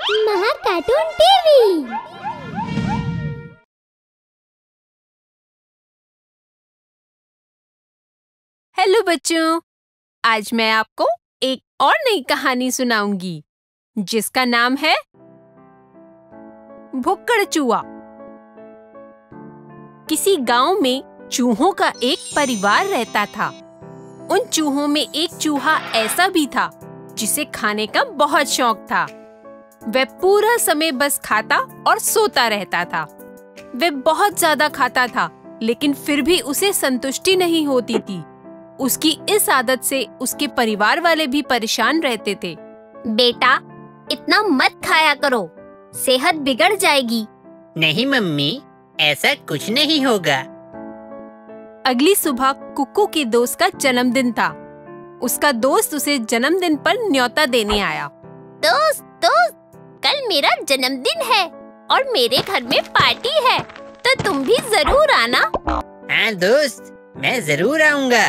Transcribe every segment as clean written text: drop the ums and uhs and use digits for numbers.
महा cartoon TV. Hello बच्चों, आज मैं आपको एक और नई कहानी सुनाऊंगी जिसका नाम है भुक्कड़ चूहा। किसी गांव में चूहों का एक परिवार रहता था। उन चूहों में एक चूहा ऐसा भी था जिसे खाने का बहुत शौक था। वह पूरा समय बस खाता और सोता रहता था। वह बहुत ज्यादा खाता था, लेकिन फिर भी उसे संतुष्टि नहीं होती थी। उसकी इस आदत से उसके परिवार वाले भी परेशान रहते थे। बेटा, इतना मत खाया करो, सेहत बिगड़ जाएगी। नहीं मम्मी, ऐसा कुछ नहीं होगा। अगली सुबह कुक्कू के दोस्त का जन्मदिन था। उसका दोस्त उसे जन्मदिन पर न्योता देने आया। दोस्त, कल मेरा जन्मदिन है और मेरे घर में पार्टी है, तो तुम भी जरूर आना। हाँ दोस्त, मैं जरूर आऊंगा।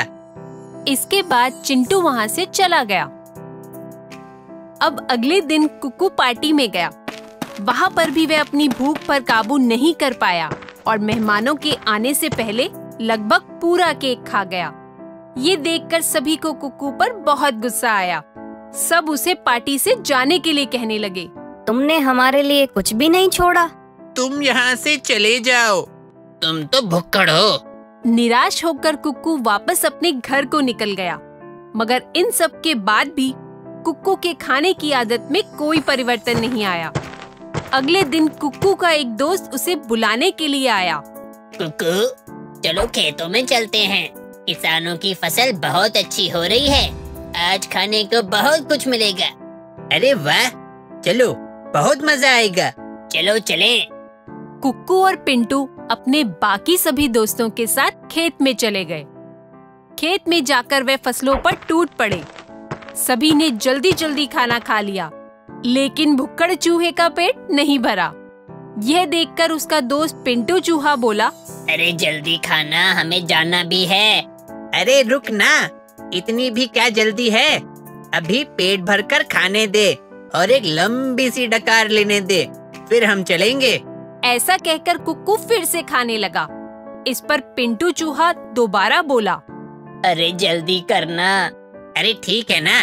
इसके बाद चिंटू वहाँ से चला गया। अब अगले दिन कुक्कू पार्टी में गया। वहाँ पर भी वह अपनी भूख पर काबू नहीं कर पाया और मेहमानों के आने से पहले लगभग पूरा केक खा गया। ये देखकर सभी को कुक्कू पर बहुत गुस्सा आया। सब उसे पार्टी से जाने के लिए कहने लगे। तुमने हमारे लिए कुछ भी नहीं छोड़ा। तुम यहाँ से चले जाओ, तुम तो भुक्कड़ हो। निराश होकर कुक्कू वापस अपने घर को निकल गया। मगर इन सब के बाद भी कुक्कू के खाने की आदत में कोई परिवर्तन नहीं आया। अगले दिन कुक्कू का एक दोस्त उसे बुलाने के लिए आया। कुक्कू, चलो खेतों में चलते हैं। किसानों की फसल बहुत अच्छी हो रही है। आज खाने को बहुत कुछ मिलेगा। अरे वाह, चलो, बहुत मजा आएगा। चलो चलें। कुक्कू और पिंटू अपने बाकी सभी दोस्तों के साथ खेत में चले गए। खेत में जाकर वे फसलों पर टूट पड़े। सभी ने जल्दी जल्दी खाना खा लिया, लेकिन भुक्कड़ चूहे का पेट नहीं भरा। यह देखकर उसका दोस्त पिंटू चूहा बोला, अरे जल्दी खाना, हमें जाना भी है। अरे रुक ना, इतनी भी क्या जल्दी है। अभी पेट भरकर खाने दे और एक लंबी सी डकार लेने दे, फिर हम चलेंगे। ऐसा कहकर कुक्कू फिर से खाने लगा। इस पर पिंटू चूहा दोबारा बोला, अरे जल्दी करना। अरे ठीक है ना।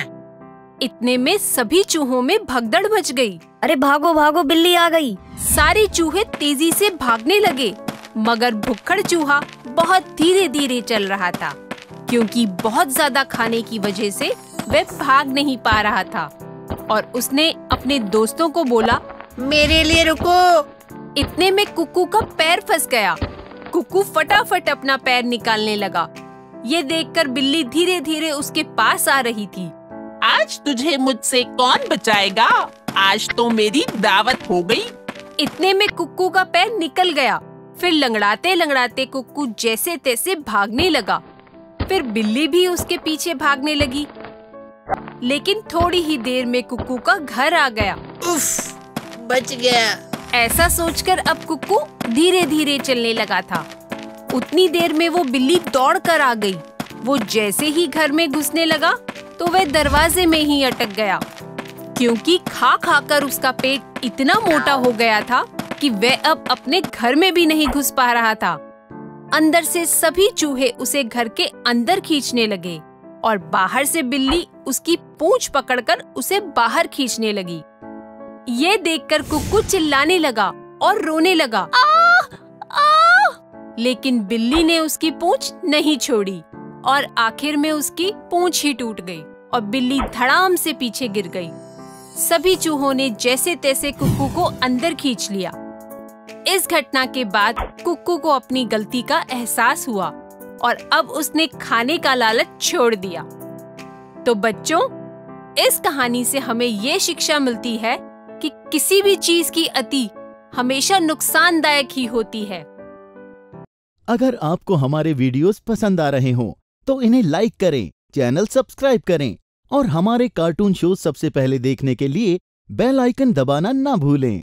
इतने में सभी चूहों में भगदड़ मच गई। अरे भागो भागो, बिल्ली आ गई। सारे चूहे तेजी से भागने लगे, मगर भुक्कड़ चूहा बहुत धीरे धीरे चल रहा था, क्योंकि बहुत ज्यादा खाने की वजह से वह भाग नहीं पा रहा था। और उसने अपने दोस्तों को बोला, मेरे लिए रुको। इतने में कुक्कू का पैर फंस गया। कुक्कू फटाफट अपना पैर निकालने लगा। ये देखकर बिल्ली धीरे धीरे उसके पास आ रही थी। आज तुझे मुझसे कौन बचाएगा? आज तो मेरी दावत हो गई। इतने में कुक्कू का पैर निकल गया। फिर लंगड़ाते लंगड़ाते कुक्कू जैसे तैसे भागने लगा। फिर बिल्ली भी उसके पीछे भागने लगी, लेकिन थोड़ी ही देर में कुक्कू का घर आ गया। उफ, बच गया। ऐसा सोचकर अब कुक्कू धीरे धीरे चलने लगा था। उतनी देर में वो बिल्ली दौड़ कर आ गई। वो जैसे ही घर में घुसने लगा तो वह दरवाजे में ही अटक गया, क्योंकि खा खाकर उसका पेट इतना मोटा हो गया था कि वह अब अपने घर में भी नहीं घुस पा रहा था। अंदर से सभी चूहे उसे घर के अंदर खींचने लगे और बाहर से बिल्ली उसकी पूंछ पकड़कर उसे बाहर खींचने लगी। ये देखकर कुक्कू चिल्लाने लगा और रोने लगा, लेकिन बिल्ली ने उसकी पूंछ नहीं छोड़ी और आखिर में उसकी पूंछ ही टूट गई और बिल्ली धड़ाम से पीछे गिर गई। सभी चूहों ने जैसे तैसे कुक्कू को अंदर खींच लिया। इस घटना के बाद कुक्कू को अपनी गलती का एहसास हुआ और अब उसने खाने का लालच छोड़ दिया। तो बच्चों, इस कहानी से हमें ये शिक्षा मिलती है कि किसी भी चीज की अति हमेशा नुकसानदायक ही होती है। अगर आपको हमारे वीडियोस पसंद आ रहे हों, तो इन्हें लाइक करें, चैनल सब्सक्राइब करें और हमारे कार्टून शो सबसे पहले देखने के लिए बेल आइकन दबाना ना भूलें।